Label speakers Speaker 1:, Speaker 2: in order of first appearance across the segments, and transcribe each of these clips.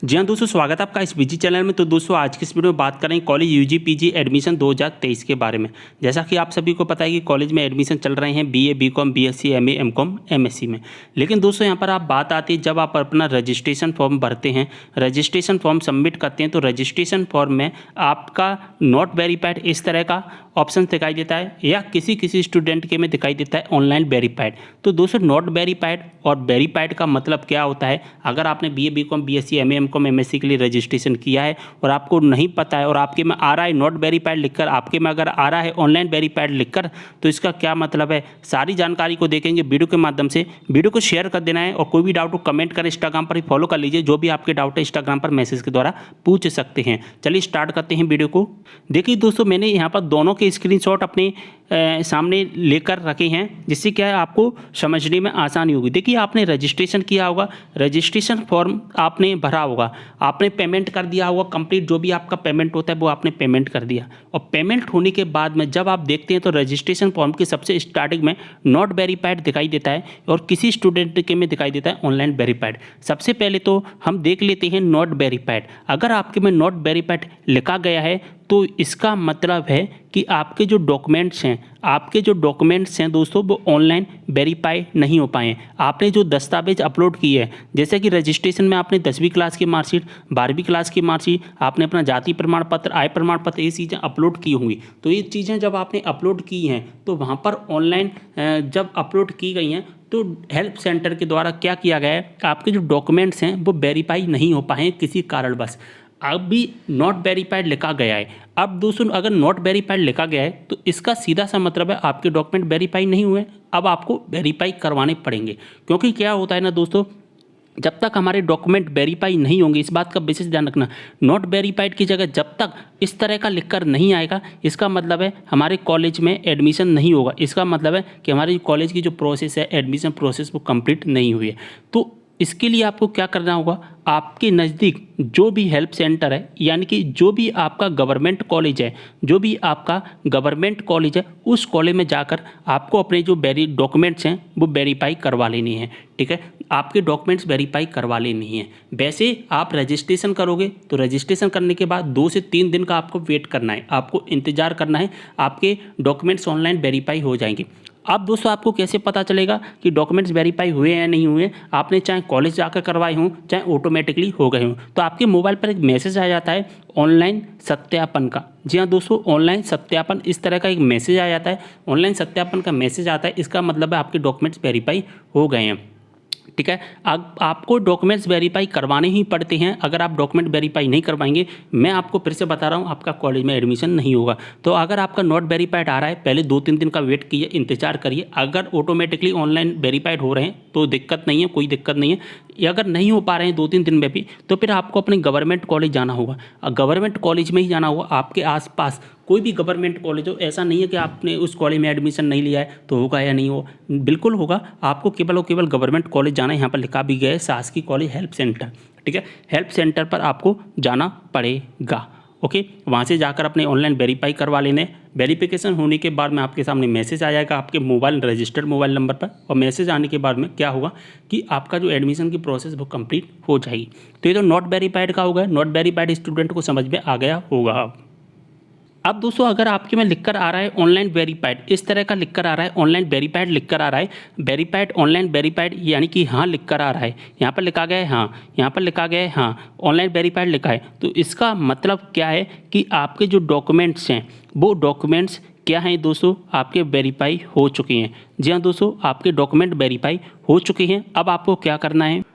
Speaker 1: जी हाँ दोस्तों, स्वागत है आपका इस बिजी चैनल में। तो दोस्तों आज की इस वीडियो में बात करेंगे कॉलेज यूजी पीजी एडमिशन 2023 के बारे में। जैसा कि आप सभी को पता है कि कॉलेज में एडमिशन चल रहे हैं BA BCom BSc MA MCom MSc में। लेकिन दोस्तों यहाँ पर आप बात आती है जब आप अपना रजिस्ट्रेशन फॉर्म भरते हैं, रजिस्ट्रेशन फॉर्म सबमिट करते हैं, तो रजिस्ट्रेशन फॉर्म में आपका नॉट वेरीफाइड इस तरह का ऑप्शन दिखाई देता है, या किसी किसी स्टूडेंट के में दिखाई देता है ऑनलाइन वेरीफाइड। तो दोस्तों नॉट वेरीफाइड और वेरीफाइड का मतलब क्या होता है? अगर आपने BA BCom BSc MA MCom MSc के लिए रजिस्ट्रेशन किया है और आपको नहीं पता है और आपके में आ रहा है नॉट वेरीफाइड लिखकर, आपके में अगर आ रहा है ऑनलाइन वेरीफाइड लिखकर, तो इसका क्या मतलब है? सारी जानकारी को देखेंगे वीडियो के माध्यम से। वीडियो को शेयर कर देना है और कोई भी डाउट हो कमेंट कर, इंस्टाग्राम पर ही फॉलो कर लीजिए। जो भी आपके डाउट है इंस्टाग्राम पर मैसेज के द्वारा पूछ सकते हैं। चलिए स्टार्ट करते हैं वीडियो को। देखिए दोस्तों, मैंने यहाँ पर दोनों के स्क्रीनशॉट अपने सामने लेकर रखे हैं, जिससे क्या है आपको समझने में आसानी होगी। देखिए आपने रजिस्ट्रेशन किया होगा, रजिस्ट्रेशन फॉर्म आपने भरा होगा, आपने पेमेंट कर दिया होगा कंप्लीट। जो भी आपका पेमेंट होता है वो आपने पेमेंट कर दिया, और पेमेंट होने के बाद में जब आप देखते हैं तो रजिस्ट्रेशन फॉर्म के सबसे स्टार्टिंग में नॉट वेरीफाइड दिखाई देता है और किसी स्टूडेंट के में दिखाई देता है ऑनलाइन वेरीफाइड। सबसे पहले तो हम देख लेते हैं नॉट वेरीफाइड। अगर आपके में नॉट वेरीफाइड लिखा गया है तो इसका मतलब है कि आपके जो डॉक्यूमेंट्स हैं दोस्तों, वो ऑनलाइन वेरीफाई नहीं हो पाए। आपने जो दस्तावेज अपलोड किए हैं, जैसे कि रजिस्ट्रेशन में आपने 10वीं क्लास की मार्कशीट, 12वीं क्लास की मार्कशीट, आपने अपना जाति प्रमाण पत्र, आय प्रमाण पत्र, ये चीज़ें अपलोड की होंगी। तो ये चीज़ें जब आपने अपलोड की हैं तो वहाँ पर ऑनलाइन जब अपलोड की गई हैं तो हेल्प सेंटर के द्वारा क्या किया गया है, आपके जो डॉक्यूमेंट्स हैं वो वेरीफाई नहीं हो पाए किसी कारणवश। अब भी नॉट वेरीफाइड लिखा गया है। अब दोस्तों अगर नॉट वेरीफाइड लिखा गया है तो इसका सीधा सा मतलब है आपके डॉक्यूमेंट वेरीफाई नहीं हुए। अब आपको वेरीफाई करवाने पड़ेंगे, क्योंकि क्या होता है ना दोस्तों, जब तक हमारे डॉक्यूमेंट वेरीफाई नहीं होंगे, इस बात का विशेष ध्यान रखना, नॉट वेरीफाइड की जगह जब तक इस तरह का लिखकर नहीं आएगा, इसका मतलब है हमारे कॉलेज में एडमिशन नहीं होगा। इसका मतलब है कि हमारी कॉलेज की जो प्रोसेस है, एडमिशन प्रोसेस, वो कंप्लीट नहीं हुई है। तो इसके लिए आपको क्या करना होगा, आपके नज़दीक जो भी हेल्प सेंटर है, यानी कि जो भी आपका गवर्नमेंट कॉलेज है, उस कॉलेज में जाकर आपको अपने जो डॉक्यूमेंट्स हैं वो वेरीफाई करवा लेने हैं। ठीक है, आपके डॉक्यूमेंट्स वेरीफाई करवा लेने हैं। वैसे आप रजिस्ट्रेशन करोगे तो रजिस्ट्रेशन करने के बाद 2 से 3 दिन का आपको वेट करना है, आपको इंतज़ार करना है, आपके डॉक्यूमेंट्स ऑनलाइन वेरीफाई हो जाएंगे। अब दोस्तों आपको कैसे पता चलेगा कि डॉक्यूमेंट्स वेरीफाई हुए या नहीं हुए? आपने चाहे कॉलेज जाकर करवाए हों, चाहे ऑटोमेटिकली हो गए हों, तो आपके मोबाइल पर एक मैसेज आ जाता है ऑनलाइन सत्यापन का। जी हाँ दोस्तों, ऑनलाइन सत्यापन, इस तरह का एक मैसेज आ जाता है। ऑनलाइन सत्यापन का मैसेज आता है, इसका मतलब है आपके डॉक्यूमेंट्स वेरीफाई हो गए हैं। ठीक है, अब आपको डॉक्यूमेंट्स वेरीफाई करवाने ही पड़ते हैं। अगर आप डॉक्यूमेंट वेरीफाई नहीं करवाएंगे, मैं आपको फिर से बता रहा हूँ, आपका कॉलेज में एडमिशन नहीं होगा। तो अगर आपका नॉट वेरीफाइड आ रहा है, पहले 2-3 दिन का वेट कीजिए, इंतजार करिए। अगर ऑटोमेटिकली ऑनलाइन वेरीफाइड हो रहे हैं तो दिक्कत नहीं है, कोई दिक्कत नहीं है। अगर नहीं हो पा रहे हैं 2-3 दिन में भी, तो फिर आपको अपने गवर्नमेंट कॉलेज जाना होगा। गवर्नमेंट कॉलेज में ही जाना होगा। आपके आसपास कोई भी गवर्नमेंट कॉलेज हो, ऐसा नहीं है कि आपने उस कॉलेज में एडमिशन नहीं लिया है तो होगा या नहीं हो, बिल्कुल होगा। आपको केवल और केवल गवर्नमेंट कॉलेज जाना है। यहाँ पर लिखा भी गया है शासकीय कॉलेज हेल्प सेंटर। ठीक है, हेल्प सेंटर पर आपको जाना पड़ेगा। ओके, वहाँ से जाकर अपने ऑनलाइन वेरीफाई करवा लेने। वेरिफिकेशन होने के बाद में आपके सामने मैसेज आ जाएगा आपके मोबाइल, रजिस्टर्ड मोबाइल नंबर पर, और मैसेज आने के बाद में क्या होगा कि आपका जो एडमिशन की प्रोसेस वो कंप्लीट हो जाएगी। तो ये तो नॉट वेरीफाइड का होगा। नॉट वेरीफाइड स्टूडेंट को समझ में आ गया होगा। अब दोस्तों अगर आपके में लिखकर आ रहा है ऑनलाइन वेरीफाइड, इस तरह का लिखकर आ रहा है ऑनलाइन वेरीफाइड लिखकर आ रहा है, वेरीफाइड ऑनलाइन वेरीफाइड, यानी कि हाँ लिखकर आ रहा है, यहाँ पर लिखा गया है हाँ, यहाँ पर लिखा गया है हाँ, ऑनलाइन वेरीफाइड लिखा है, तो इसका मतलब क्या है कि आपके जो डॉक्यूमेंट्स हैं वो डॉक्यूमेंट्स क्या हैं दोस्तों, आपके वेरीफाई हो चुके हैं। जी हाँ दोस्तों, आपके डॉक्यूमेंट वेरीफाई हो चुके हैं। अब आपको क्या करना है?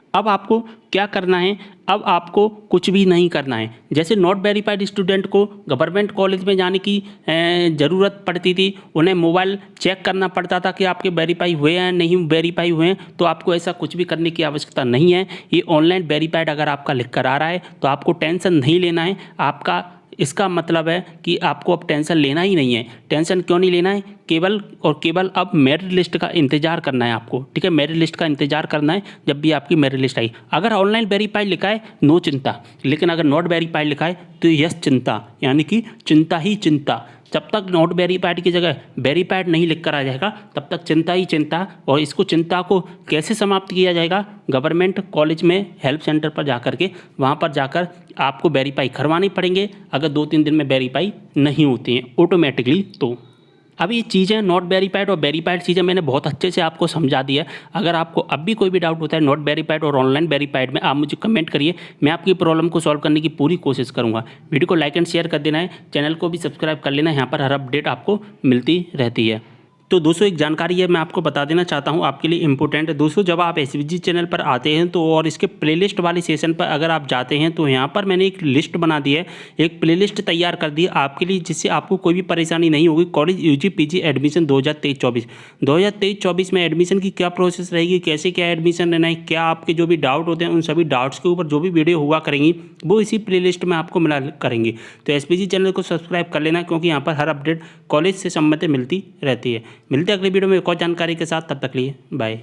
Speaker 1: अब आपको कुछ भी नहीं करना है। जैसे नॉट वेरीफाइड स्टूडेंट को गवर्नमेंट कॉलेज में जाने की ज़रूरत पड़ती थी, उन्हें मोबाइल चेक करना पड़ता था कि आपके वेरीफाई हुए हैं नहीं वेरीफाई हुए हैं, तो आपको ऐसा कुछ भी करने की आवश्यकता नहीं है। ये ऑनलाइन वेरीफाइड अगर आपका लिख कर आ रहा है तो आपको टेंशन नहीं लेना है। आपका इसका मतलब है कि आपको अब टेंशन लेना ही नहीं है। टेंशन क्यों नहीं लेना है? केवल और केवल अब मेरिट लिस्ट का इंतजार करना है आपको। ठीक है, मेरिट लिस्ट का इंतजार करना है। जब भी आपकी मेरिट लिस्ट आई, अगर ऑनलाइन वेरीफाइड लिखा है नो चिंता, लेकिन अगर नॉट वेरीफाइड लिखा है तो यस चिंता, यानी कि चिंता ही चिंता। जब तक नॉट वेरीफाइड की जगह वेरीफाइड नहीं लिख कर आ जाएगा तब तक चिंता ही चिंता। और इसको चिंता को कैसे समाप्त किया जाएगा? गवर्नमेंट कॉलेज में हेल्प सेंटर पर जाकर के वहाँ पर जाकर आपको वेरीफाई करवाने पड़ेंगे। अगर 2-3 दिन में वेरीफाई नहीं होती हैं ऑटोमेटिकली तो। अब ये चीज़ें नॉट वेरीफाइड और वेरीफाइड चीज़ें मैंने बहुत अच्छे से आपको समझा दी है। अगर आपको अब भी कोई भी डाउट होता है नॉट वेरीफाइड और ऑनलाइन वेरीफाइड में, आप मुझे कमेंट करिए, मैं आपकी प्रॉब्लम को सॉल्व करने की पूरी कोशिश करूँगा। वीडियो को लाइक एंड शेयर कर देना है, चैनल को भी सब्सक्राइब कर लेना है, यहाँ पर हर अपडेट आपको मिलती रहती है। तो दोस्तों एक जानकारी है मैं आपको बता देना चाहता हूँ, आपके लिए इंपॉर्टेंट है दोस्तों। जब आप एसवीजी चैनल पर आते हैं तो और इसके प्लेलिस्ट वाली सेशन पर अगर आप जाते हैं तो यहाँ पर मैंने एक लिस्ट बना दी है, एक प्लेलिस्ट तैयार कर दी है आपके लिए, जिससे आपको कोई भी परेशानी नहीं होगी। कॉलेज यूजी पीजी एडमिशन 2023-24 में एडमिशन की क्या प्रोसेस रहेगी, कैसे क्या एडमिशन लेना है, क्या आपके जो भी डाउट होते हैं उन सभी डाउट्स के ऊपर जो भी वीडियो हुआ करेंगी वो इसी प्लेलिस्ट में आपको मिला करेंगे। तो एसपीजी चैनल को सब्सक्राइब कर लेना, क्योंकि यहाँ पर हर अपडेट कॉलेज से संबंधित मिलती रहती है। मिलते हैं अगली वीडियो में एक और जानकारी के साथ, तब तक लिए बाय।